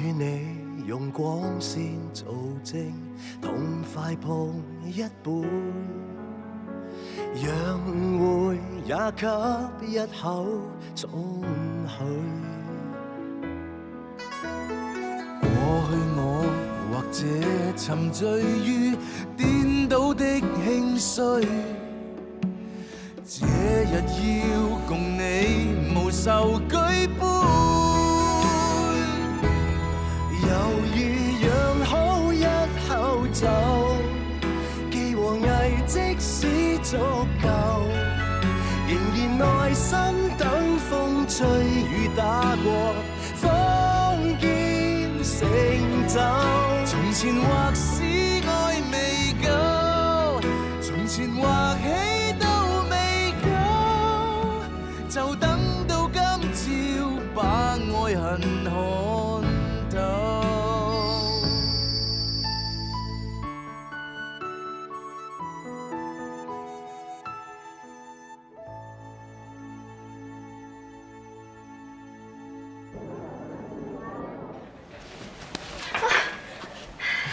與你用光線做證，痛快碰一杯，讓誤會也給一口總許。過去我或者沉醉於顛倒的興衰，這日要共你無愁舉杯，猶豫讓好一口酒，既和藝即使足夠，仍然耐心等風吹雨打過，方見成就。從前或是愛未夠，從前或喜都未夠，就等到今朝把愛恨看透。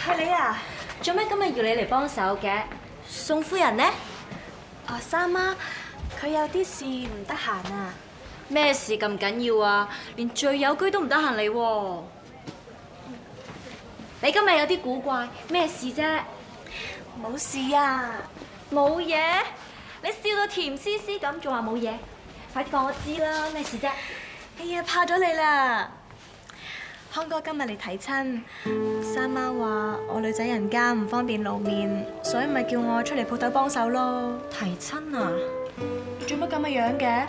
係你啊？做咩今日要你嚟幫手嘅？宋夫人呢？三媽，佢有啲事唔得閒啊。咩事咁緊要啊？連最有居都唔得閒嚟喎。你今日有啲古怪，咩事啫？冇事啊。冇嘢？你笑到甜絲絲咁，仲話冇嘢？快啲講我知啦，咩事啫？哎呀，怕咗你啦！康哥今日嚟睇親，三媽話我女仔人家唔方便露面，所以咪叫我出嚟鋪頭幫手咯。提親啊？做乜咁嘅樣嘅？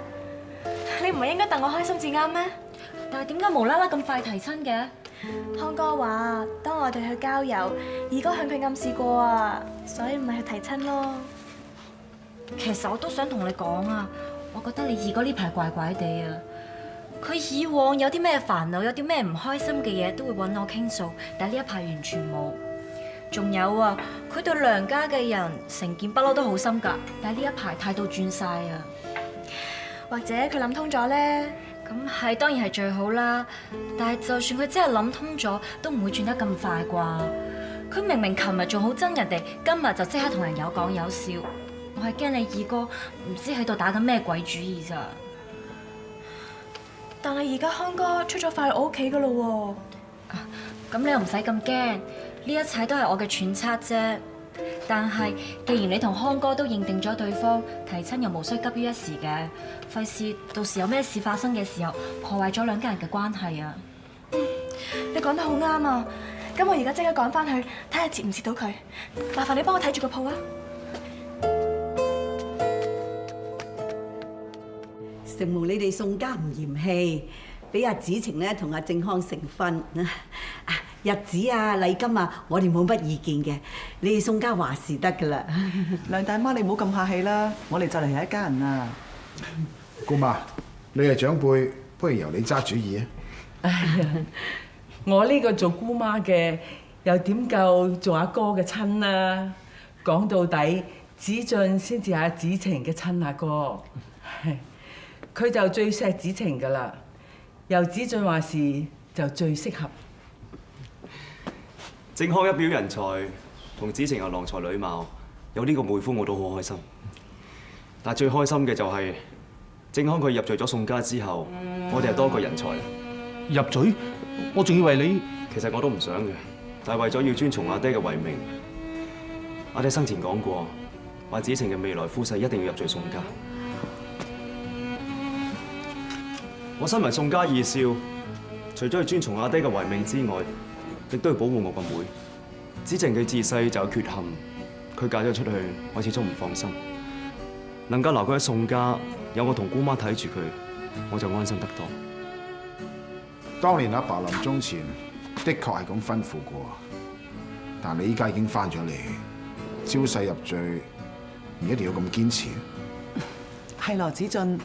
你唔係應該戥我開心至啱咩？但係點解無啦啦咁快提親嘅？康哥話當我哋去郊遊，二哥向佢暗示過啊，所以咪去提親咯。其實我都想同你講啊，我覺得你二哥呢排怪怪地啊。佢以往有啲咩煩惱，有啲咩唔開心嘅嘢，都會揾我傾訴，但係呢一排完全冇。仲有啊，佢對娘家嘅人成見不嬲都好深㗎，但係呢一排態度轉晒啊。或者佢諗通咗咧？咁係當然係最好啦，但係就算佢真係諗通咗，都唔會轉得咁快啩。佢明明琴日仲好憎人哋，今日就即刻同人有講有笑。我係驚你二哥唔知喺度打緊咩鬼主意咋。但係而家康哥出咗發去我屋企噶咯喎。咁你又唔使咁驚，呢一切都係我嘅揣測啫。但係既然你同康哥都認定咗對方，提親又無需急於一時嘅，費事到時有咩事發生嘅時候，破壞咗兩家人嘅關係啊。你講得好啱啊！咁我而家即刻趕翻去睇下接唔接到佢。麻煩你幫我睇住個鋪啊！承蒙你哋宋家唔嫌棄，俾阿子晴咧同阿正康成婚。日子啊、禮金啊，我哋冇乜意見嘅，你哋宋家話事得噶啦。梁大媽，你唔好咁客氣啦，我哋就嚟係一家人啦。姑媽，你係長輩，不如由你揸主意啊！哎呀，我呢個做姑媽嘅，又點夠做阿哥嘅親啊？講到底，子俊先至係阿子晴嘅親阿哥，佢就最錫子晴噶啦，由子俊話事就最適合。正康一表人才，同子晴又郎才女貌，有呢個妹夫我都好開心。但最開心嘅就係正康佢入贅咗宋家之後，我哋係多個人才。入贅？我仲以為你……其實我都唔想嘅，但係為咗要遵從阿爹嘅遺命，阿爹生前講過，話子晴嘅未來夫婿一定要入贅宋家。我身為宋家二少，除咗要遵從阿爹嘅遺命之外，亦都要保護我個妹。子晴佢自細就有缺陷，佢嫁咗出去，我始終唔放心。能夠留佢喺宋家，有我同姑媽睇住佢，我就安心得多。當年阿爸臨終前的確係咁吩咐過，但你依家已經翻咗嚟，招婿入贅，唔一定要咁堅持。係咯，子俊，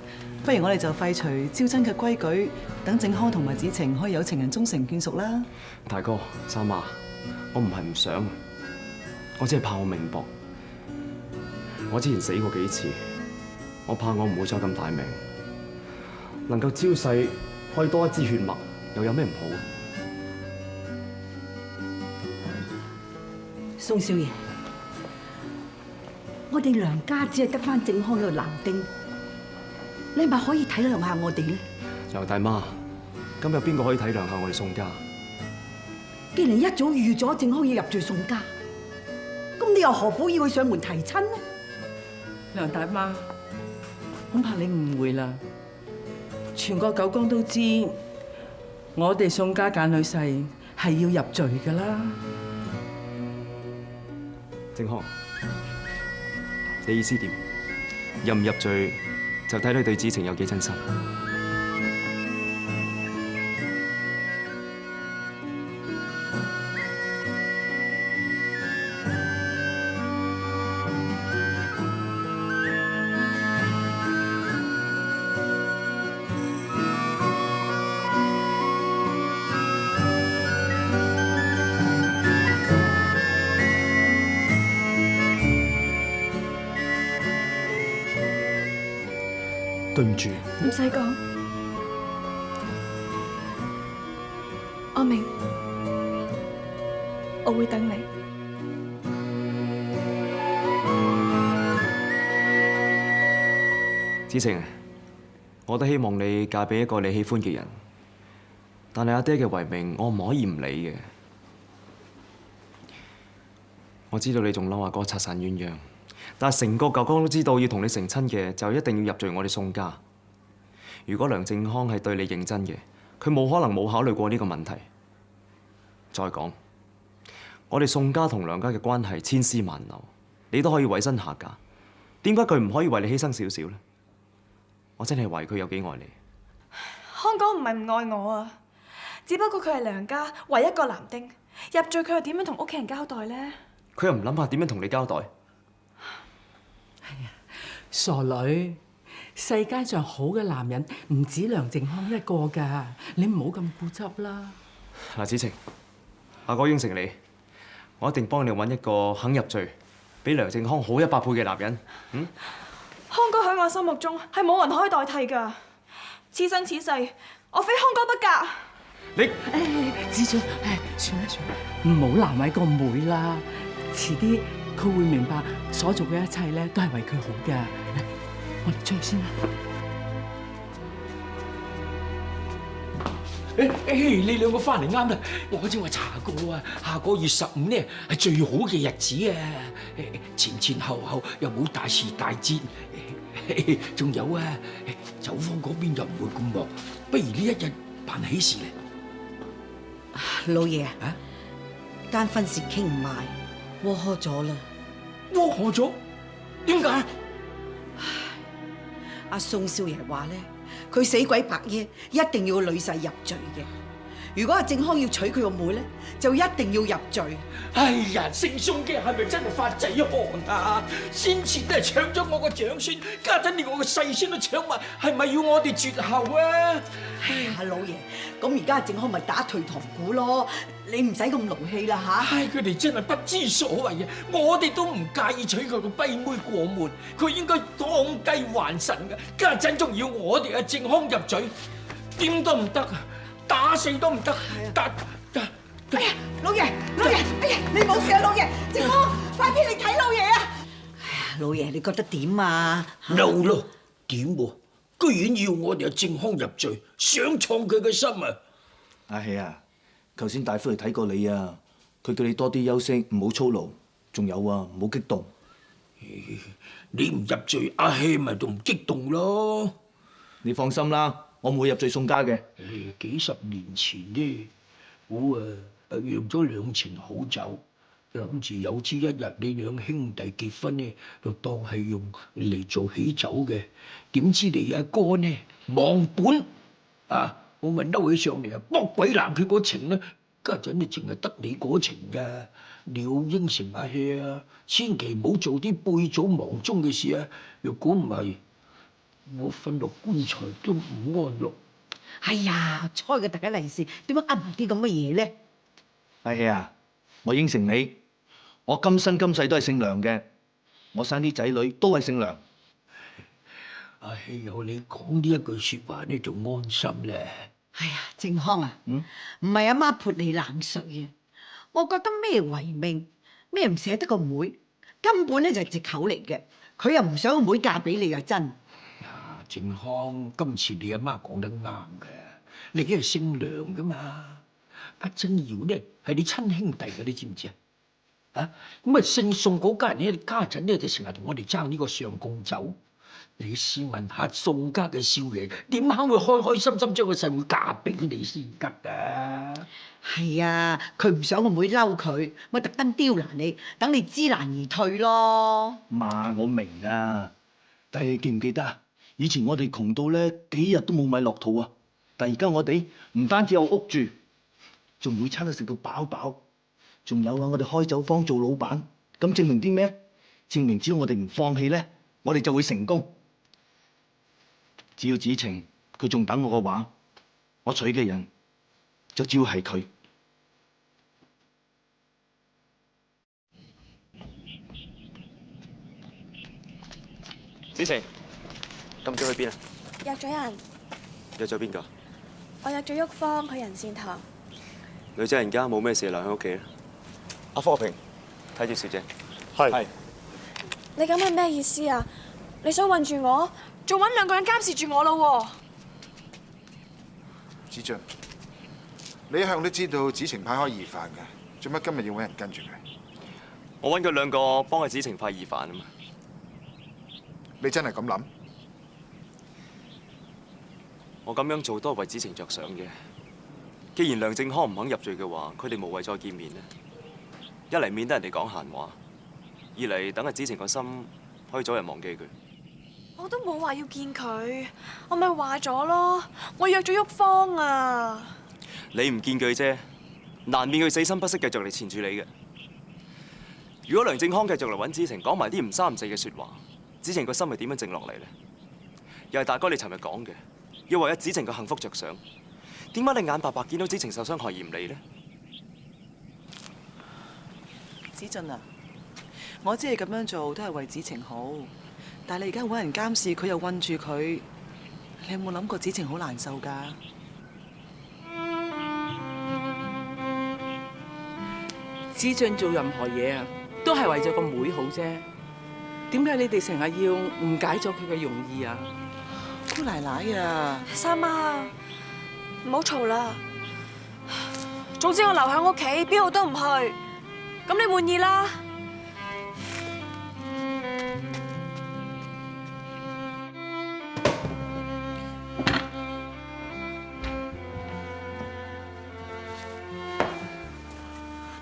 不如我哋就廢除招親嘅規矩，等正康同埋子晴可以有情人終成眷屬啦。大哥、三媽，我唔係唔想，我只係怕我命薄。我之前死過幾次，我怕我唔會再咁大命。能夠招婿可以多一支血脈，又有咩唔好？宋少爺，我哋梁家只係得翻正康一個男丁，你係咪可以體諒下我哋咧？梁大媽，咁有邊個可以體諒下我哋宋家？既然一早預咗正康要入贅宋家，咁你又何苦要佢上門提親呢？梁大媽，恐怕你誤會啦。全個九江都知，我哋宋家揀女婿係要入贅噶啦。正康，你意思點？入唔入贅就睇你對子晴有幾真心。對唔住，唔使講，我明，我會等你。子晴，我都希望你嫁俾一個你喜歡嘅人，但係阿爹嘅遺命，我唔可以唔理嘅。我知道你仲嬲阿哥拆散鴛鴦。但係成個九江都知道要同你成親嘅，就一定要入贅我哋宋家。如果梁正康係對你認真嘅，佢冇可能冇考慮過呢個問題。再講，我哋宋家同梁家嘅關係千絲萬縷，你都可以委身下嫁，點解佢唔可以為你犧牲少少呢？我真係懷疑佢有幾愛你。康哥唔係唔愛我啊，只不過佢係梁家唯一一個男丁，入贅佢又點樣同屋企人交代呢？佢又唔諗下點樣同你交代？傻女，世界上好嘅男人唔止梁正康一個㗎，你唔好咁固執啦。嗱，子晴，阿哥應承你，我一定幫你揾一個肯入贅，比梁正康好100倍嘅男人。康哥喺我心目中係冇人可以代替㗎，此生此世，我非康哥不嫁。你子俊，算啦算啦，唔好難為個妹啦，遲啲佢會明白所做嘅一切咧都係為佢好㗎。嚟，我哋出去先啦。你兩個翻嚟啱啦！我正話查過啊，下個月15呢係最好嘅日子啊！前後又冇大時大節，仲有啊，酒坊嗰邊又唔會咁忙，不如呢一日辦喜事咧。老爺啊，間婚事傾唔埋，窩開咗啦。窩開咗？點解？阿宋少爺話咧，佢死鬼白耶，一定要個女婿入贅嘅。如果阿正康要娶佢個妹咧，就一定要入贅。哎呀，姓宋嘅係咪真係發仔寒啊？先前都係搶咗我個長孫，家陣連我個細孫都搶埋，係咪要我哋絕後啊？哎呀，老爺，咁而家正康咪打退堂鼓咯，你唔使咁勞氣啦吓。唉，佢哋真係不知所謂啊！我哋都唔介意娶佢個跛妹過門，佢應該當雞還神噶。家陣仲要我哋阿正康入贅，點都唔得啊！打死都唔得。哎呀，老爺，哎呀，你冇事啊，老爺，正康，快啲嚟睇老爺啊！哎呀，老爺，你覺得點啊？嬲咯，點喎？居然要我哋阿正康入贅，想創佢嘅心啊！阿喜啊，頭先大夫嚟睇過你啊，佢叫你多啲休息，唔好操勞。仲有啊，唔好激動。你唔入贅，阿希咪仲唔激動咯？你放心啦，我唔會入贅宋家嘅。幾十年前呢，我釀咗2錢好酒，諗住有朝一日你兩兄弟結婚呢，就當係用嚟做喜酒嘅。點知你阿哥呢忘本啊！我咪嬲起上嚟啊，搏鬼爛佢嗰情呢，家陣你淨係得你嗰情㗎。你要應承阿希啊，千祈唔好做啲背祖忘宗嘅事啊！若果唔係，我瞓落棺材都唔安樂。哎呀，開個大吉利是，點解噏唔啲咁嘅嘢咧？阿喜啊，我應承你，我今生今世都係姓梁嘅，我生啲仔女都係姓梁。阿希有你講呢一句説話呢，就安心咧。哎呀，正康啊，唔係阿媽潑你冷水啊！我覺得咩遺命，咩唔捨得個妹，根本咧就係藉口嚟嘅。佢又唔想個妹嫁俾你啊，真。靖康，今次你阿媽講得啱嘅，你係姓梁噶嘛？阿曾堯呢係你親兄弟嘅，你知唔知啊？啊，咁啊姓宋嗰家人咧，家陣咧就成日同我哋爭呢個上貢酒。你試問下宋家嘅少爺，點肯會開開心心將個細妹嫁俾你先得㗎？係啊，佢唔想個妹嬲佢，咪特登刁難你，等你知難而退咯。媽，我明啊，但係記唔記得啊？以前我哋窮到咧幾日都冇米落肚啊，但係而家我哋唔單止有屋住，仲每餐都食到飽飽，仲有啊！我哋開酒坊做老闆，咁證明啲咩？證明只要我哋唔放棄咧，我哋就會成功。只要子晴佢仲等我嘅話，我娶嘅人就只要係佢。子晴，今朝去邊啊？約咗人，約咗邊個？我約咗旭芳去仁善堂。女仔人家冇咩事留喺屋企啦。阿科平，睇住小姐。係。你咁係咩意思啊？你想韞住我，仲揾兩個人監視住我咯？子俊，你一向都知道子晴派開疑犯嘅，做乜今日要揾人跟住佢？我揾佢兩個幫阿子晴派疑犯啊嘛。你真係咁諗？我咁樣做都係為子晴着想嘅。既然梁靖康唔肯入罪嘅話，佢哋無謂再見面啦。一嚟免得人哋講閒話，二嚟等阿子晴個心可以早日忘記佢。我都冇話要見佢，我咪話咗咯，我約咗旭芳啊。你唔見佢啫，難免佢死心不息繼續嚟纏住你嘅。如果梁靖康繼續嚟揾子晴，講埋啲唔三唔四嘅説話，子晴個心係點樣靜落嚟咧？又係大哥你尋日講嘅，要為咗子晴個幸福着想。點解你眼白白見到子晴受傷害而唔理咧？子俊啊，我知你咁樣做都係為子晴好，但係你而家揾人監視佢又韞住佢，你有冇諗過子晴好難受㗎？子俊做任何嘢啊，都係為咗個妹好啫。點解你哋成日要誤解咗佢嘅用意啊？姑奶奶啊，三媽，唔好嘈啦。總之我留喺屋企，邊度都唔去。咁你滿意啦？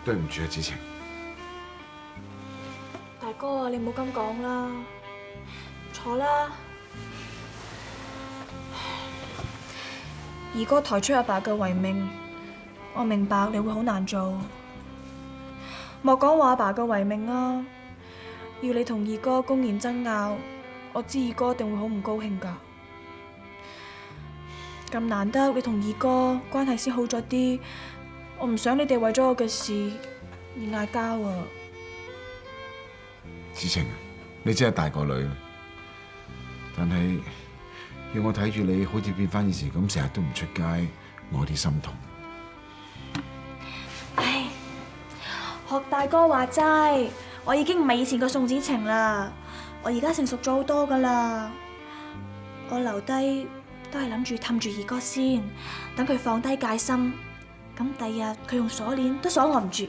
對唔住啊，子晴。大哥啊，你唔好咁講啦，坐啦。二哥抬出阿爸嘅遺命，我明白你會好難做。莫講話阿爸嘅遺命啊，要你同二哥公然爭拗，我知二哥一定會好唔高興㗎。咁難得你同二哥關係先好咗啲，我唔想你哋為咗我嘅事而嗌交啊！子晴，你真係大個女，但係要我睇住你好似變翻以前咁，成日都唔出街，我有啲心痛。唉，學大哥話齋，我已經唔係以前個宋子晴啦，我而家成熟咗好多噶啦。我留低都係諗住氹住二哥先，等佢放低戒心，咁第日佢用鎖鏈都鎖我唔住。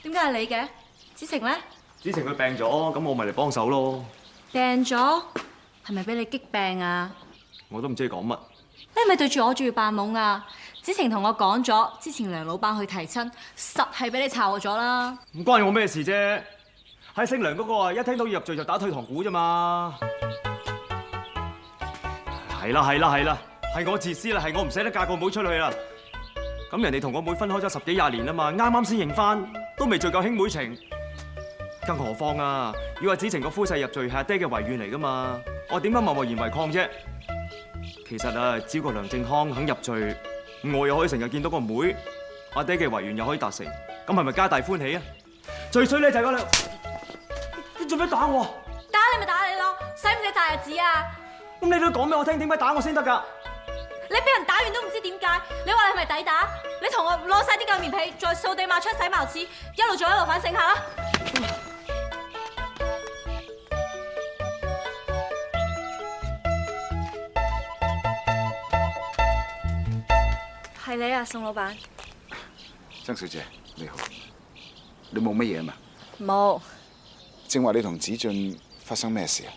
點解係你嘅？子晴咧？子晴佢病咗，咁我咪嚟幫手咯。病咗？係咪俾你激病啊？我都唔知你講乜。你係咪對住我仲要扮懵啊？子晴同我講咗，之前梁老闆去提親，實係俾你炒咗啦。唔關我咩事啫，係姓梁嗰個啊，一聽到要入罪就打退堂鼓啫嘛。係啦，係我自私啦，係我唔捨得嫁個妹出去啦。咁人哋同個妹分開咗10幾20年啦嘛，啱啱先認翻，都未罪夠兄妹情。更何況啊，要話子晴個夫婿入罪係阿爹嘅遺願嚟噶嘛，我點解貿貿然違抗啫？其實啊，只要個梁靖康肯入罪，我又可以成日見到個妹，阿爹嘅遺願又可以達成，咁係咪皆大歡喜啊？最衰咧就係你做咩打我？打你咪打你咯，使唔使炸日子啊？咁你都講俾我聽，點解打我先得㗎？你俾人打完都唔知點解，你話你係咪抵打？你同我攞晒啲舊棉被，再掃地抹窗洗茅廁，一路做一路反省下啦。係你啊，宋老闆。曾小姐你好，你冇乜嘢嘛？冇。正話你同子俊發生咩事啊？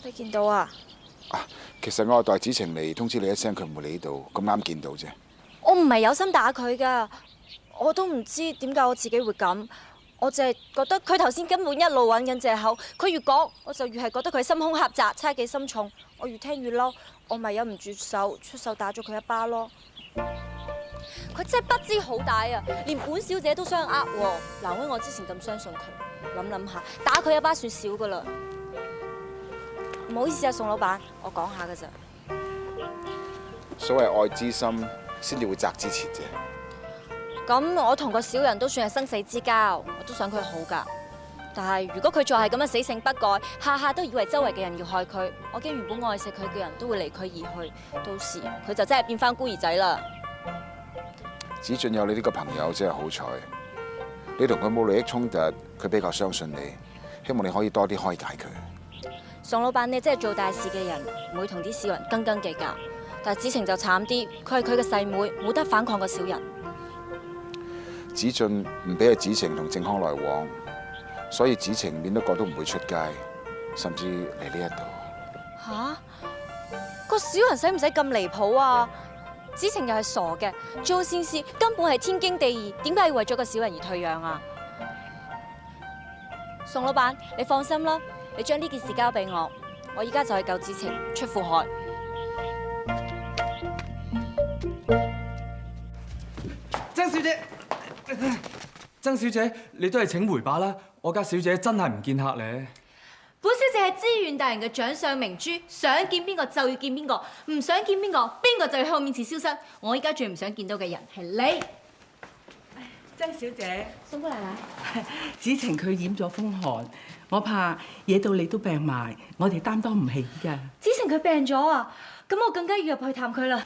你見到啊？其實我係代子晴嚟通知你一聲，佢唔會嚟呢度，咁啱見到啫。我唔係有心打佢㗎，我都唔知點解我自己會咁。我淨係覺得佢頭先根本一路揾緊藉口，佢越講我就越係覺得佢心胸狹窄，猜忌心重。我越聽越嬲，我咪忍唔住出手打咗佢一巴咯。佢真係不知好歹啊！連本小姐都相呃喎。難為我之前咁相信佢，諗下打佢一巴算少㗎啦。唔好意思啊，宋老闆，我講下㗎咋。所謂愛之深，先至會責之切啫。咁我同個小人都算係生死之交，我都想佢好㗎。但係如果佢再係咁樣死性不改，下下都以為周圍嘅人要害佢，我驚原本愛錫佢嘅人都會離佢而去，到時佢就真係變返孤兒仔啦。子俊有你呢個朋友真係好彩，你同佢冇利益衝突，佢比較相信你，希望你可以多啲開解佢。宋老闆，你真係做大事嘅人，唔會同啲小人斤斤計較。但係子晴就慘啲，佢係佢嘅細妹，冇得反抗個小人。子俊唔俾阿子晴同正康來往，所以子晴免得個都唔會出街，甚至嚟呢一度。吓？個小人使唔使咁離譜啊？子晴又係傻嘅，做善事根本係天經地義，點解要為咗個小人而退讓啊？宋老闆，你放心啦，你將呢件事交俾我，我依家就去救子晴出苦海。曾小姐，曾小姐，你都係請回吧啦，我家小姐真係唔見客咧。本小姐係知縣大人嘅掌上明珠，想見邊個就要見邊個，唔想見邊個，邊個就要喺我面前消失。我依家最唔想見到嘅人係你，曾小姐。宋姑奶奶。子晴佢染咗風寒，我怕惹到你都病埋，我哋擔當唔起㗎。子晴佢病咗啊，咁我更加要入去探佢啦。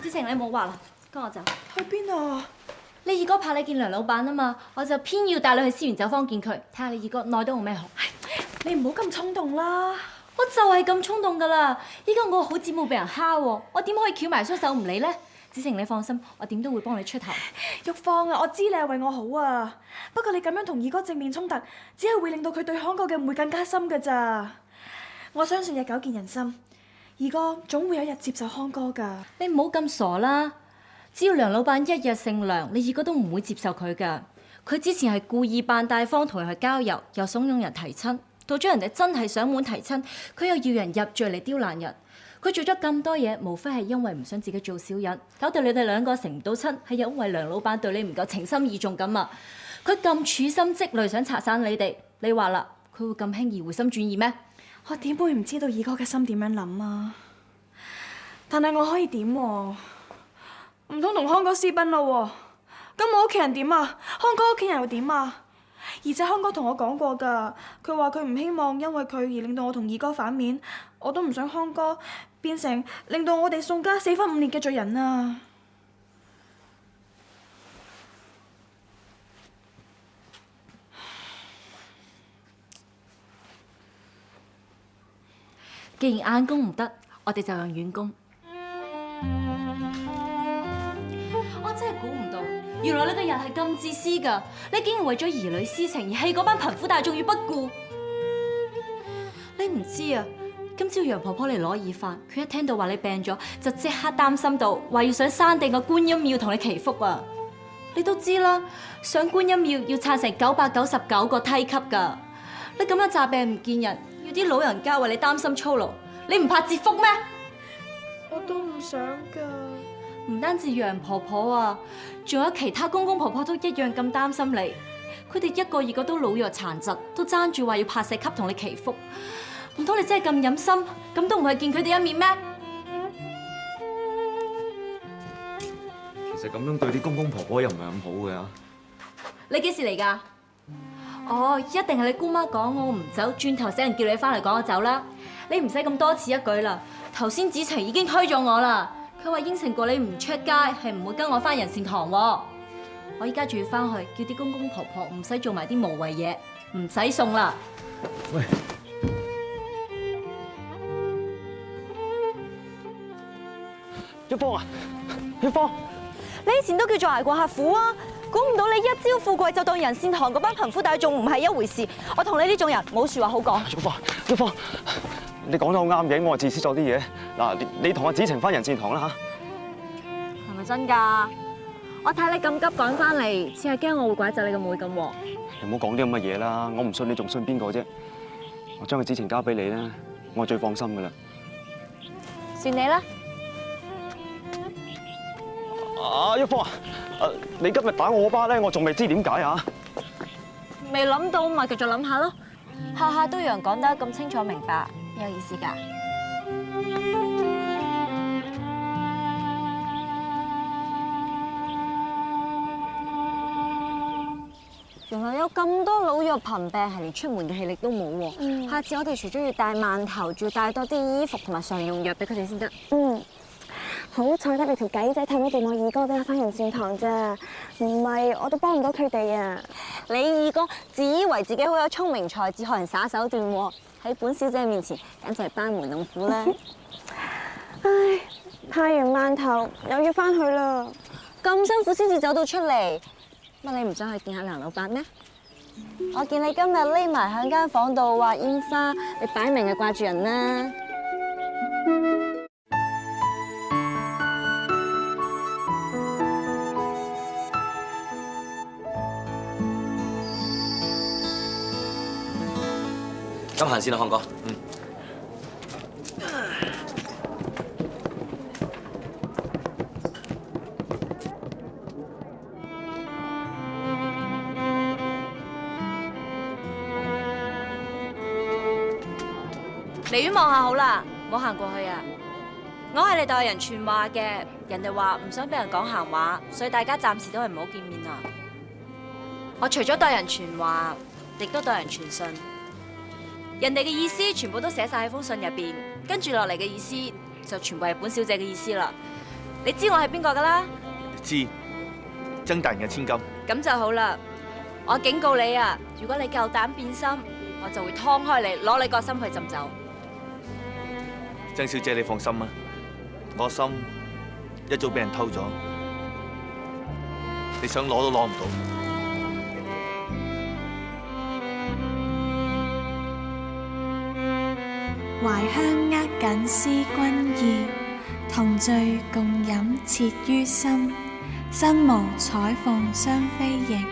子晴你冇話啦，跟我走。去邊啊？你二哥怕你見梁老闆啊嘛，我就偏要帶你去思源酒坊見佢，睇下你二哥耐得冇咩好。你唔好咁衝動啦！我就係咁衝動噶啦！依家我好姊妹被人蝦喎，我點可以翹埋雙手唔理呢？子晴你放心，我點都會幫你出頭。玉芳啊，我知你係為我好啊，不過你咁樣同二哥正面衝突，只係會令到佢對康哥嘅誤會更加深噶咋。我相信日久見人心，二哥總會有一日接受康哥噶。你唔好咁傻啦！只要梁老闆一日姓梁，你二哥都唔會接受佢噶。佢之前係故意扮大方同佢去郊遊，又慫恿人提親，到咗人哋真係上門提親，佢又要人入贅嚟刁難人。佢做咗咁多嘢，無非係因為唔想自己做小人，搞到你哋兩個成唔到親，係因為梁老闆對你唔夠情深意重咁啊！佢咁處心積慮想拆散你哋，你話啦，佢會咁輕易回心轉意咩？我點會唔知道二哥嘅心點樣諗啊？但係我可以點喎？唔通同康哥私奔咯？咁我屋企人點啊？康哥屋企人又點啊？而且康哥同我講過㗎，佢話佢唔希望因為佢而令到我同二哥反面，我都唔想康哥變成令到我哋宋家4分5裂嘅罪人啊！既然硬攻唔得，我哋就用軟攻。我真係估唔到，原來你個人係咁自私㗎！你竟然為咗兒女私情而棄嗰班貧苦大眾於不顧。你唔知啊，今朝楊婆婆嚟攞耳飯，佢一聽到話你病咗，就即刻擔心到，話要上山頂個觀音廟同你祈福啊！你都知啦，上觀音廟要撐成999個梯級㗎。你咁樣詐病唔見人，要啲老人家為你擔心操勞，你唔怕折福咩？我都唔想㗎。唔單止楊婆婆啊，仲有其他公公婆婆都一樣咁擔心你。佢哋一個二個都老弱殘疾，都爭住話要拍石級同你祈福。唔通你真係咁忍心，咁都唔去見佢哋一面咩？其實咁樣對啲公公婆婆又唔係咁好嘅。你幾時嚟㗎？哦，一定係你姑媽講我唔走，轉頭死人叫你翻嚟講我走啦。你唔使咁多此一舉啦。頭先子晴已經推咗我啦，佢話應承過你唔出街，係唔會跟我翻仁善堂喎。我依家仲要翻去，叫啲公公婆婆唔使做埋啲無謂嘢，唔使送啦。喂，一芳啊，一芳，你以前都叫做捱過客苦啊，估唔到你一朝富貴就當仁善堂嗰班貧苦大眾唔係一回事。我同你呢種人冇説話好講。一芳，你講得好啱嘅，我係自私咗啲嘢。嗱，你同阿子晴翻仁善堂啦嚇。係咪真㗎？我睇你咁急趕翻嚟，似係驚我會拐走你個妹咁喎。你唔好講啲咁嘅嘢啦，我唔信你仲信邊個啫？我將個子晴交俾你咧，我係最放心㗎啦。算你啦。一芳啊，你今日打我嗰巴咧，我仲未知點解啊！未諗到咪繼續諗下咯，下下都有人講得咁清楚明白，有意思㗎。原來有咁多老弱貧病係連出門嘅氣力都冇喎。下次我哋除咗要帶饅頭，仲要帶多啲衣服同埋常用藥俾佢哋先得。好彩得你條計仔氹咗掂我二哥俾我翻仁善堂咋，唔係我都幫唔到佢哋啊！你二哥自以為自己好有聰明才智，學人耍手段喎，喺本小姐面前簡直係班門弄斧啦！唉，派完饅頭又要翻去啦，咁辛苦先至走到出嚟，乜你唔想去見下梁老闆咩？我見你今日匿埋喺間房度畫煙花，你擺明係掛住人啦！咁行先啦，漢哥。離遠望下好啦，唔好行過去啊！我係嚟代人傳話嘅，人哋話唔想俾人講閒話，所以大家暫時都係唔好見面啊！我除咗代人傳話，亦都代人傳信。人哋嘅意思全部都寫晒喺封信入邊，跟住落嚟嘅意思就全部係本小姐嘅意思啦。你知我係邊個噶啦？知，曾大人嘅千金。咁就好啦。我警告你啊，如果你夠膽變心，我就會劏開你，攞你個心去浸酒。曾小姐，你放心啊，我心一早俾人偷咗，你想攞都攞唔到。懷鄉握緊思君意，同醉共飲切於心。身無彩鳳雙飛翼，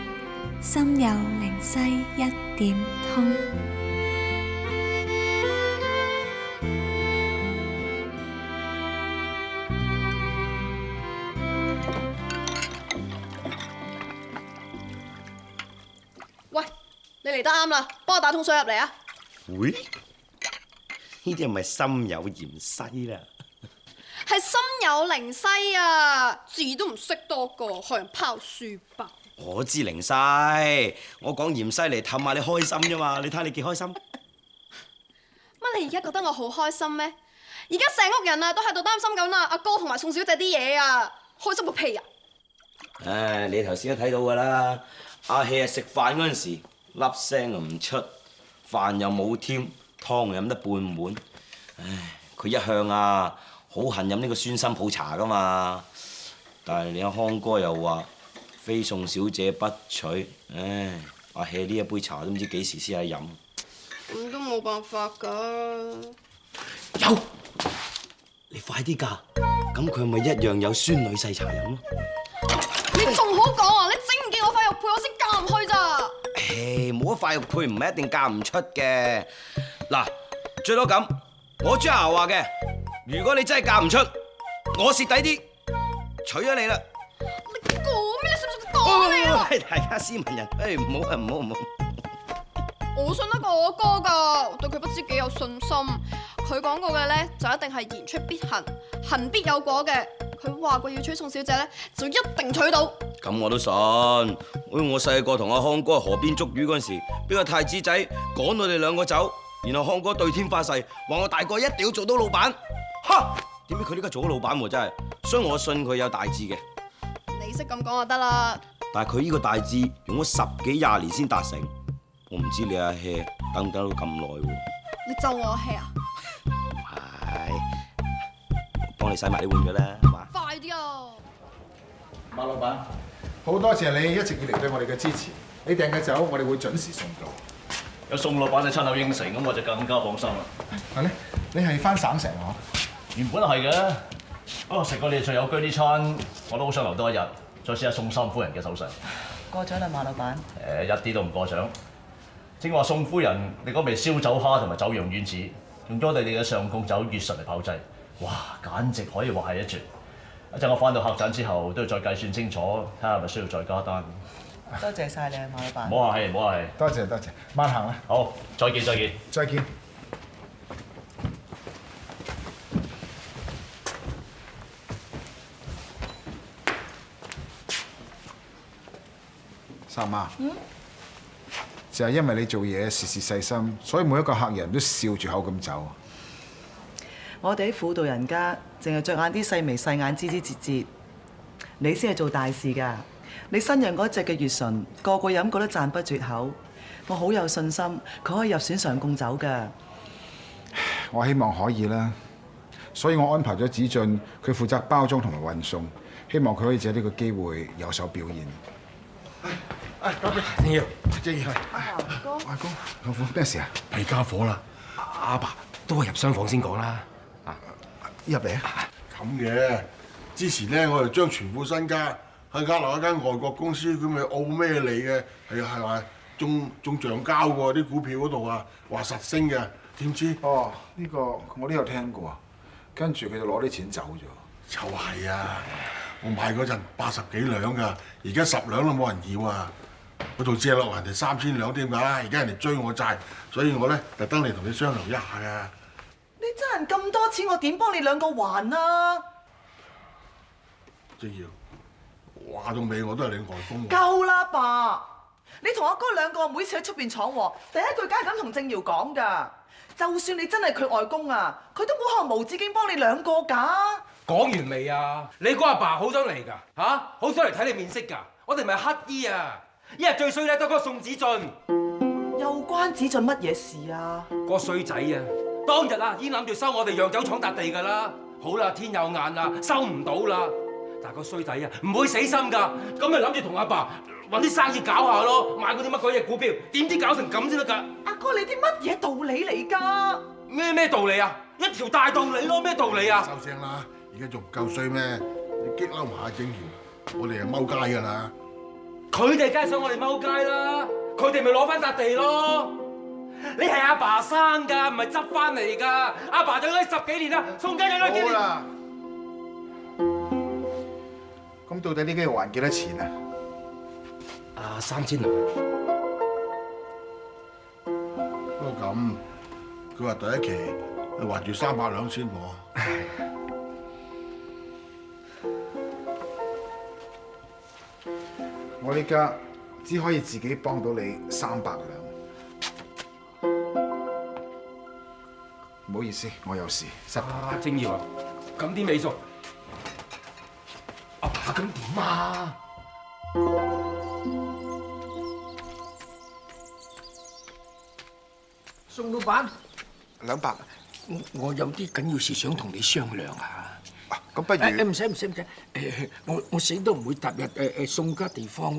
心有靈犀一點通。喂，你嚟得啱啦，幫我打桶水入嚟啊！會？呢啲係咪心有芫荽啦？係心有靈犀啊，字都唔識多個，學人拋書包。我知靈犀，我講芫荽嚟氹下你開心啫嘛，你睇你幾開心？乜你而家覺得我好開心咩？而家成屋人啊都喺度擔心緊啊，阿哥同埋宋小姐啲嘢啊，開心個屁啊！唉，你頭先都睇到噶啦，阿希啊食飯嗰陣時粒聲又唔出，飯又冇添。湯飲得半碗，唉！佢一向啊好恨飲呢個酸心抱茶噶嘛，但係你阿康哥又話非宋小姐不娶，唉！阿 hea 呢一杯茶都唔知幾時先係飲。咁都冇辦法㗎。有，你快啲嫁，咁佢咪一樣有孫女婿茶飲咯。你仲好講啊！你整唔見我塊玉佩，我先嫁唔去咋。唉，冇一塊玉佩唔係一定嫁唔出嘅。嗱，最多咁，我朱華話嘅，如果你真係嫁唔出，我蝕底啲，娶咗你啦。你講咩？識唔識講你啊？大家斯文人，唔好啊，唔好唔好。我信得過我哥㗎，我對佢不知幾有信心。佢講過嘅咧，就一定係言出必行，行必有果嘅。佢話過要娶宋小姐咧，就一定娶到。咁我都信。我細個同阿康哥喺河邊捉魚嗰陣時，俾個太子仔趕我哋兩個走，然後康哥對天發誓，話我大個一定要做到老闆。哈！點解佢呢家做咗老闆喎？真係，所以我信佢有大志嘅。你識咁講就得啦。但係佢呢個大志用咗10幾20年先達成，我唔知你阿 hea 等唔等到咁耐喎。你咒我 hea 啊？唔係，幫你洗埋啲碗㗎啦，係嘛？快啲啊！馬老闆，好多謝你一直以嚟對我哋嘅支持。你訂嘅酒，我哋會準時送到。有宋老闆嘅親口應承，咁我就更加放心啦。係咧，你係翻省城啊？原本係嘅，不過食過你哋最有居呢餐，我都好想留多一日，再試下宋三夫人嘅手勢。過獎啦，馬老闆。一啲都唔過獎。正話宋夫人，你嗰味燒酒蝦同埋酒釀丸子，用咗我哋嘅上貢酒乙醇嚟炮製，哇，簡直可以話係一絕。一陣我翻到客棧之後，都要再計算清楚，睇下係咪需要再加單。多謝晒你啊，馬老闆。唔好客氣，唔好客氣。多謝多謝，慢行啦。好，再見再見。再見。三媽，就係因為你做嘢事事細心，所以每一個客人都笑住口咁走。我哋啲婦道人家，淨係着眼啲細眉細眼、枝枝節節，你先係做大事㗎。你新釀嗰隻嘅乙醇，個個飲過都讚不絕口。我好有信心，佢可以入選上貢酒㗎。我希望可以啦，所以我安排咗子俊，佢負責包裝同埋運送，希望佢可以借呢個機會有所表現。交俾你要，正要。阿公，舅父咩事啊？係家伙啦，阿爸都係入廂房先講啦。入嚟啊！咁嘅，之前咧我哋將全副身家喺加落一間外國公司，佢咪澳咩嚟嘅？係話中橡膠喎，啲股票嗰度啊，話實升嘅，點知？哦，呢個我都有聽過，跟住佢就攞啲錢走咗。就係啊！我買嗰陣80幾兩㗎，而家10兩都冇人要啊！嗰度借落人哋3000兩添㗎，而家人哋追我債，所以我咧特登嚟同你商量一下㗎。你爭人咁多錢，我點幫你兩個還啊？正耀，話到尾我都係你外公。夠啦，爸！你同阿哥兩個每次喺出邊闖禍，第一句梗係咁同正耀講㗎。就算你真係佢外公啊，佢都冇可能無止境幫你兩個㗎。講完未啊？你個阿爸好想嚟㗎嚇，好想嚟睇你面色㗎。我哋唔係乞兒啊，一日最衰咧都係嗰個宋子俊。又關子俊乜嘢事啊？個衰仔啊！當日啊已經諗住收我哋釀酒廠笪地㗎啦。好啦，天有眼啦，收唔到啦。但係個衰仔啊唔會死心㗎，咁咪諗住同阿爸揾啲生意搞下咯，買嗰啲乜鬼嘢股票，點知搞成咁先得㗎？阿哥，你啲乜嘢道理嚟㗎？咩道理啊？一條大道理咯，咩道理啊？收聲啦！而家仲唔夠衰咩？你激嬲埋阿正耀，我哋係踎街㗎啦！佢哋梗係想我哋踎街啦，佢哋咪攞翻笪地咯。你係阿爸生㗎，唔係執翻嚟㗎。阿爸養咗10幾年啦，宋家養咗幾年？好啦，咁到底呢幾個還幾多錢啊？3000兩。不過咁，佢話第一期還住300兩先喎。我呢家只可以自己幫到你300兩。唔好意思，我有事失敗。正耀啊，咁啲尾數，阿爸咁點啊？宋老闆，200。我有啲緊要事想同你商量下。咁不如唔使，我死都唔會踏入宋家地方，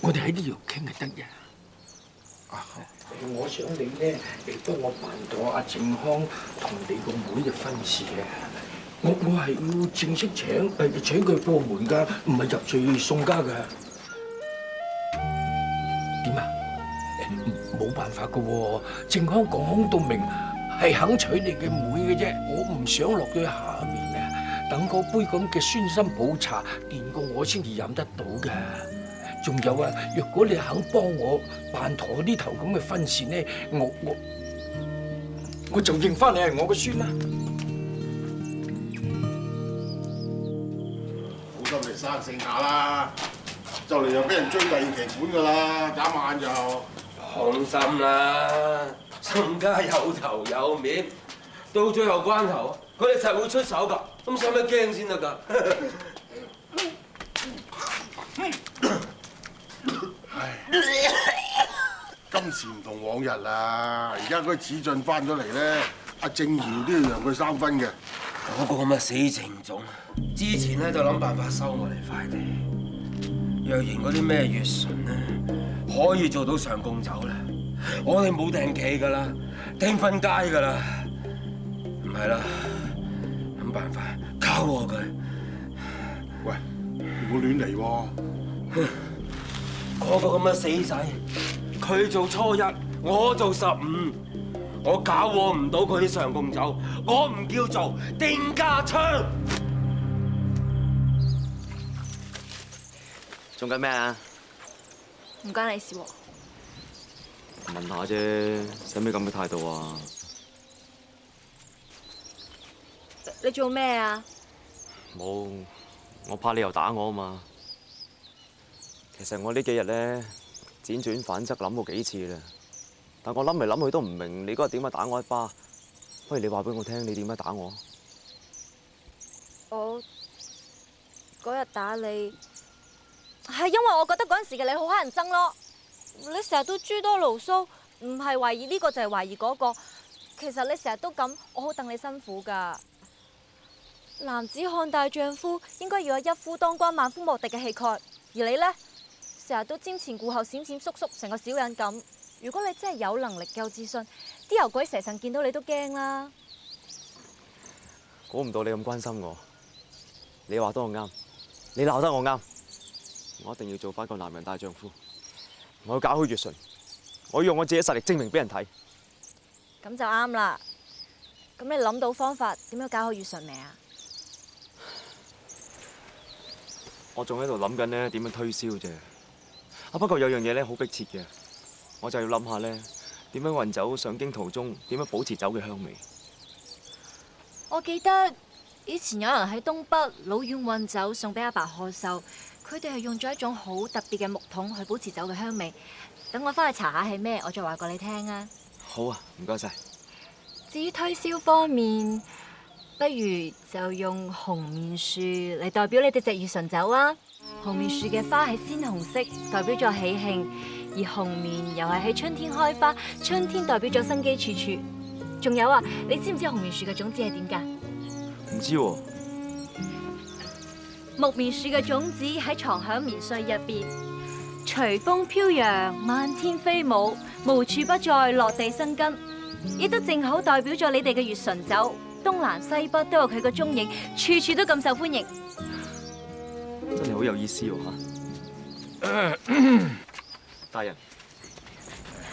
我哋喺呢度傾就得嘅。我想你咧嚟幫我辦妥阿靜康同你個妹嘅婚事啊！我係要正式請佢過門㗎，唔係入贅宋家㗎。點啊？冇辦法㗎喎，靜康講到明係肯娶你嘅妹嘅啫，我唔想落到下面啊！等嗰杯咁嘅酸參普茶掂過我先至飲得到㗎。仲有啊，若果你肯幫我辦妥呢頭咁嘅婚事咧，我就認翻你係我嘅孫啦。啦，剩下啦，就嚟又俾人追第二期款㗎啦，眨眼就。放心啦，宋家有頭有面，到最後關頭，佢哋實會出手㗎，咁使乜驚先得㗎？今時唔同往日啦，而家嗰個子俊翻咗嚟咧，阿正堯都要讓佢3分嘅。嗰個咁嘅死情種，之前咧就諗辦法收我哋塊地。若然嗰啲咩月順咧可以做到上貢酒咧，我哋冇定企㗎啦，定瞓街㗎啦。唔係啦，諗辦法搞我佢。喂，你唔好亂嚟喎！嗰個咁嘅死仔，佢做初一，我做15，我搞禍唔到佢啲上貢酒，我唔叫做丁家昌。做緊咩啊？唔關你事喎。問下啫，使咩咁嘅態度啊？你做咩啊？冇，我怕你又打我啊嘛。其實我呢幾日咧輾轉反側諗過幾次啦，但我諗嚟諗去都唔明你嗰日點解打我一巴。不如你話俾我聽，你點解打我？我嗰日打你係因為我覺得嗰陣時嘅你好乞人憎咯。你成日都諸多牢騷，唔係懷疑呢個就係懷疑嗰個。其實你成日都咁，我好戥你辛苦㗎。男子漢大丈夫應該要有一夫當關萬夫莫敵嘅氣概，而你呢，成日都瞻前顧後、閃閃縮縮，成個小人咁。如果你真係有能力、夠自信，啲牛鬼蛇神見到你都驚啦。估唔到你咁關心我，你話得我啱，你鬧得我啱，我一定要做翻個男人大丈夫。我要搞好月順，我要用我自己實力證明俾人睇。咁就啱啦。咁你諗到方法點樣搞好月順未啊？我仲喺度諗緊咧點樣推銷啫。不過有樣嘢咧好迫切嘅，我就要諗下咧點樣運酒上京途中點樣保持酒嘅香味。我記得以前有人喺東北老遠運酒送俾阿爸賀壽，佢哋係用咗一種好特別嘅木桶去保持酒嘅香味。等我翻去查下係咩，我再話過你聽啊。好啊，唔該晒。至於推銷方面，不如就用紅棉樹嚟代表你哋隻月順酒啊！紅棉樹嘅花係鮮紅色，代表咗喜慶；而紅棉又係喺春天開花，春天代表咗生機處處。仲有啊，你知唔知紅棉樹嘅種子係點㗎？唔知喎。木棉樹嘅種子喺藏響棉絮入邊，隨風飄揚，漫天飛舞，無處不在，落地生根，亦都正好代表咗你哋嘅月順酒。東南西北都有佢個蹤影，處處都咁受歡迎。真係好有意思喎嚇！大人，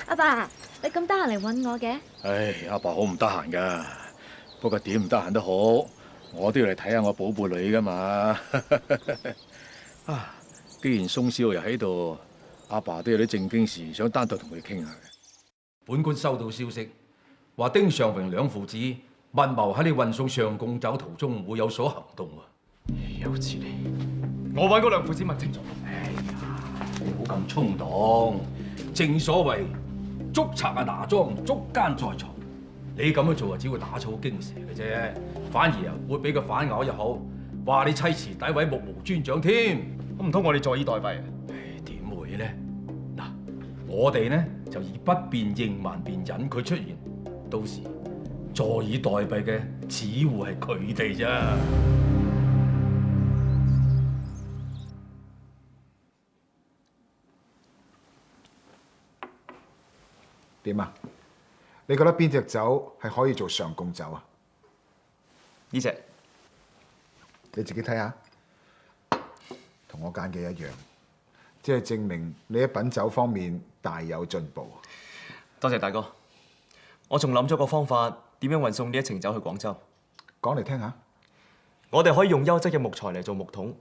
阿爸，你咁得閒嚟揾我嘅？唉，阿爸好唔得閒噶，不過點唔得閒都好，我都要嚟睇下我寶貝女噶嘛。啊，既然宋少又喺度，阿爸都有啲正經事想單獨同佢傾下。本官收到消息，話丁尚榮兩父子密謀喺你運送上貢酒途中會有所行動喎。有此理！我揾嗰兩父子問清楚。哎呀，唔好咁衝動。正所謂捉賊啊拿贓，捉奸在床。你咁樣做啊，只會打草驚蛇嘅啫，反而啊會俾佢反咬一口，話你砌詞詆毀目無尊長添。咁唔通我哋坐以待斃啊？點會咧？嗱，我哋呢就以不變應萬變引佢出現，到時坐以待斃嘅只會係佢哋咋。點啊？你覺得邊隻酒係可以做上貢酒啊？呢隻你自己睇下，同我揀嘅一樣，即係證明你喺品酒方面大有進步。多謝大哥，我仲諗咗個方法，點樣運送呢一程酒去廣州？講嚟聽下。我哋可以用優質嘅木材嚟做木桶，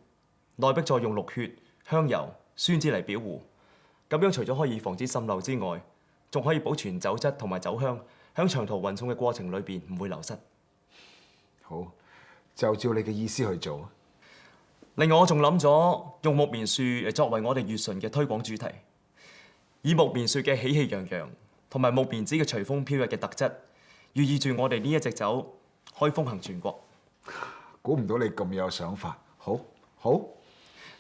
內壁再用綠血、香油、酸酯嚟表糊。咁樣除咗可以防止滲漏之外，仲可以保存酒質同埋酒香，喺長途運送嘅過程裏邊唔會流失。好，就照你嘅意思去做。另外，我仲諗咗用木棉樹嚟作為我哋乙醇嘅推廣主題，以木棉樹嘅喜氣洋洋同埋木棉子嘅隨風飄逸嘅特質，寓意住我哋呢一隻酒可以風行全國。估唔到你咁有想法，好，好，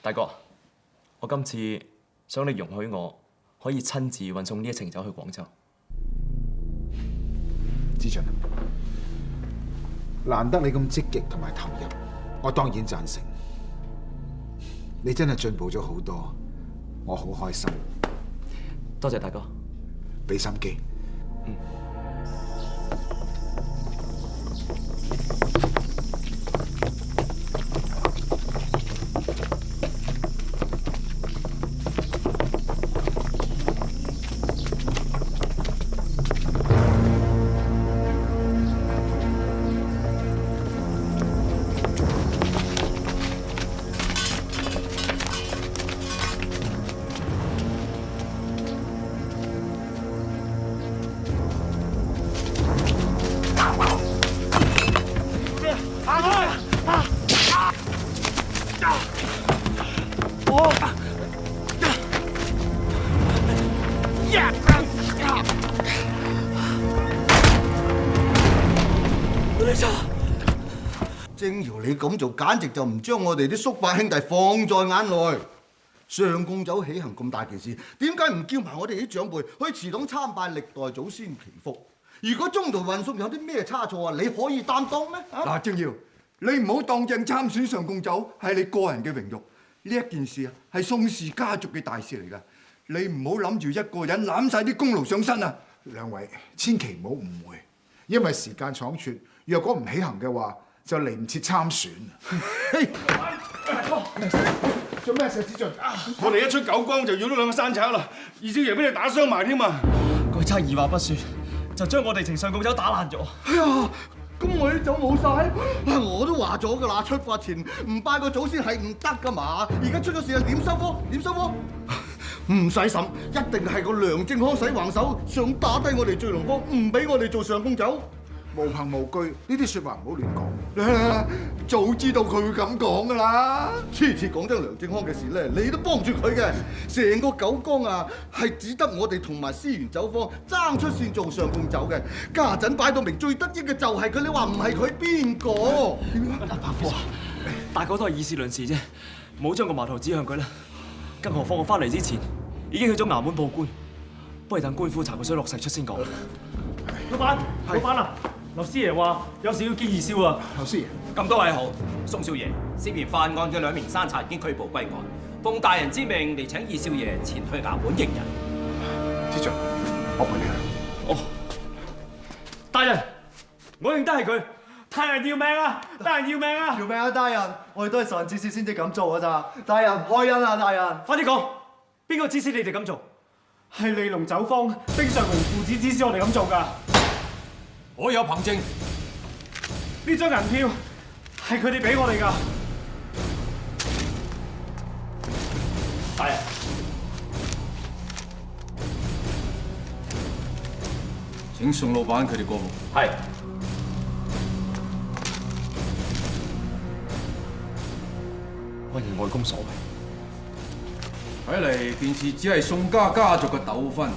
大哥，我今次想你容許我可以親自運送呢一程酒去廣州。子俊，難得你咁積極同埋投入，我當然贊成。你真係進步咗好多，我好開心。多謝大哥，俾心機。正如你咁做，簡直就唔將我哋啲叔伯兄弟放在眼內。上貢酒喜行咁大件事，點解唔叫埋我哋啲長輩去祠堂參拜歷代祖先祈福？如果中途運送有啲咩差錯啊，你可以擔當咩？嗱，正耀，你唔好當正參選上貢酒係你個人嘅榮辱，呢一件事啊係宋氏家族嘅大事嚟㗎。你唔好諗住一個人攬晒啲功勞上身啊！兩位千祈唔好誤會，因為時間倉促，若果唔起行嘅話，就嚟唔切參選。做咩事，子俊？我哋一出九江就要咗兩個山賊啦，二少爺俾你打傷埋添啊！佢差二話不說，就將我哋程上貢酒打爛咗。哎呀，咁我啲酒冇晒，我都話咗㗎啦，出發前唔拜個祖先係唔得㗎嘛。而家出咗事啊，點收科？點收科？唔使審，一定係個梁正康使橫手，想打低我哋聚龍坊，唔俾我哋做上貢酒。無憑無據，呢啲説話唔好亂講。早知道佢會咁講㗎啦。次次講真梁正康嘅事咧，你都幫住佢嘅。成個九江啊，係只得我哋同埋思源酒坊爭出線做上貢酒嘅。家陣擺到明最得益嘅就係佢，你話唔係佢邊個？伯父啊，大哥都係以事論事啫，唔好將個矛頭指向佢啦。更何況我翻嚟之前已經去咗衙門報官，不如等官府查個水落石出先講。老闆啊！劉師爺話有事要見二少啊！劉師爺，咁多位好，宋少爺涉嫌犯案嘅兩名山賊已經拘捕歸案，奉大人之命嚟請二少爺前去衙門迎人。子俊，我陪你去。哦，大人，我認得係佢。大人要命啊！大人要命啊！要命啊！大人，我哋都係受人指示先至咁做㗎咋。大人開恩啊！大人，快啲講，邊個指使你哋咁做？係利隆酒坊丁上榮父子指使我哋咁做㗎。我有憑證，呢張銀票係佢哋俾我哋㗎。大人，請宋老闆佢哋過目。係。為外公所為，睇嚟件事只係宋家家族嘅糾紛，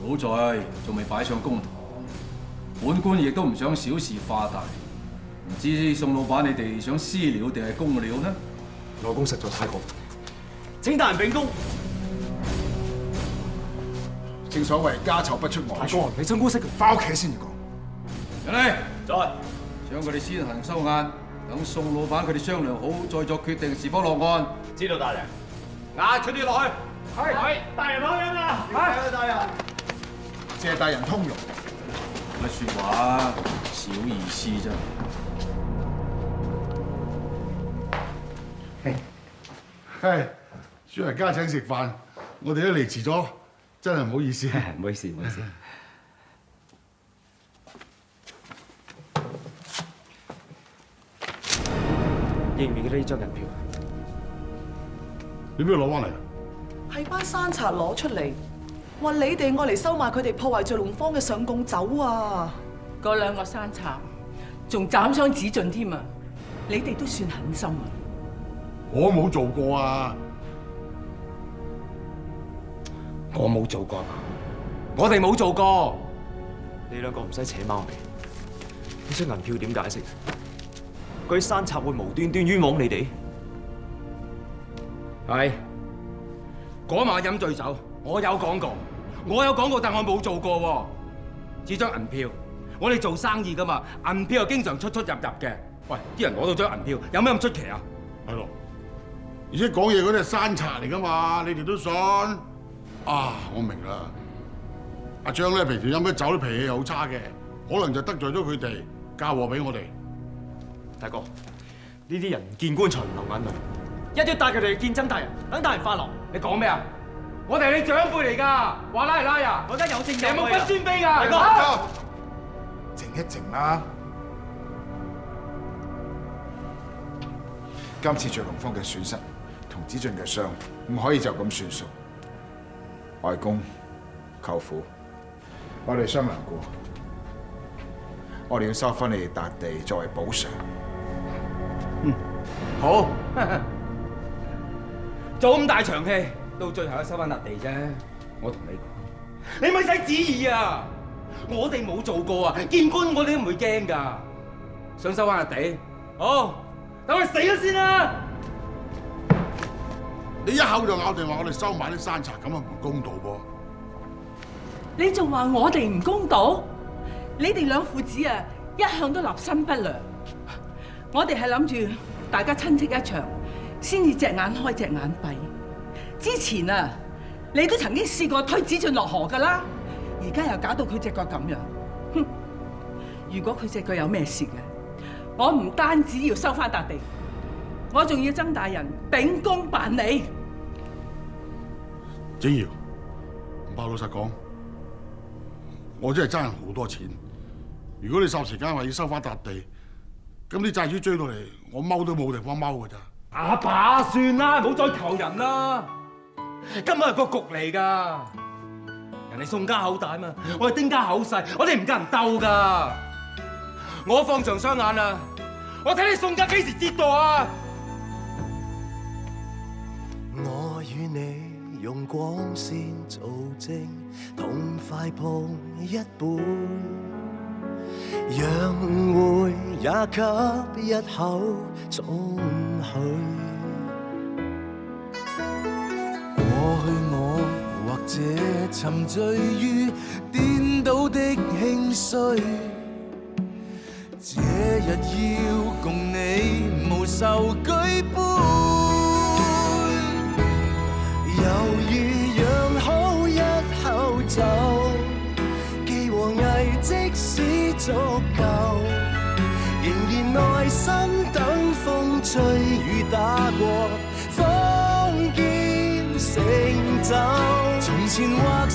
好在仲未擺上公堂。本官亦都唔想小事化大，唔知宋老闆你哋想私了定係公了呢？外公實在太過分，請大人秉公。正所謂家醜不出外傳。你真姑息，翻屋企先至講。人嚟，在，將佢哋先行收押。等宋老闆佢哋商量好，再作決定是否落案。知道大人，押佢哋落去。係，大人開恩啦！係，大人。謝大人通融。乜説話？小意思啫。係，主人家請食飯，我哋都嚟遲咗，真係唔好意思。唔好意思，唔好意思。認唔認得呢張銀票？你邊度攞翻嚟？係班山賊攞出嚟，話你哋愛嚟收買佢哋破壞聚龍坊嘅上貢酒啊！嗰兩個山賊仲斬傷子俊添啊！你哋都算狠心啊！我冇做過啊！我冇做過，我哋冇做過。你兩個唔使扯貓尾。呢張銀票點解釋？嗰啲山賊會無端端冤枉你哋？係嗰晚飲醉酒，我有講過，但我冇做過喎。呢張銀票，我哋做生意噶嘛，銀票又經常出入嘅。喂，啲人攞到張銀票，有咩咁出奇啊？係咯，而且講嘢嗰啲係山賊嚟噶嘛，你哋都信？啊，我明啦。阿張咧平時飲咗酒啲脾氣好差嘅，可能就得罪咗佢哋，嫁禍俾我哋。大哥，呢啲人唔見棺材唔流眼淚，一定要帶佢哋去見曾大人，等大人發落。你講咩啊？我哋係你長輩嚟㗎，話拉係拉啊！我而家有正有冇分尊卑㗎？大哥，靜一靜啦。今次着龍坊嘅損失同子俊嘅傷唔可以就咁算數。外公、舅父，我哋商量過，我哋要收翻你哋笪地作為補償。好，做咁大場戲，到最後都收翻笪地啫。我同你講，你咪使旨意啊！我哋冇做過啊，見官我哋都唔會驚㗎。想收翻笪地，好，等我死咗先啦！你一口就咬定話我哋收買啲山賊，咁啊唔公道噃！你仲話我哋唔公道？你哋兩父子啊，一向都立心不良。我哋係諗住大家親戚一場，先至隻眼開隻眼閉。之前啊，你都曾經試過推子俊落河㗎啦，而家又搞到佢隻腳咁樣。哼！如果佢隻腳有咩事嘅，我唔單止要收翻笪地，我仲要曾大人秉公辦理。景堯，唔怕老實講，我真係爭人好多錢。如果你霎時間話要收翻笪地，咁啲債主追到嚟，我踎都冇地方踎㗎咋。阿爸，算啦，唔好再求人啦。今日係個局嚟㗎，人哋宋家口大嘛，我哋丁家口細，我哋唔夠人鬥㗎。我放長雙眼啊！我睇你宋家幾時折墮啊！我與你用光線做證，痛快碰一杯，讓誤會也給一口總許。過去我或者沉醉於顛倒的興衰，這日要共你無愁舉杯，猶豫釀好一口酒，既和藝即使足夠，仍然耐心等風吹雨打過，方見成就。從前或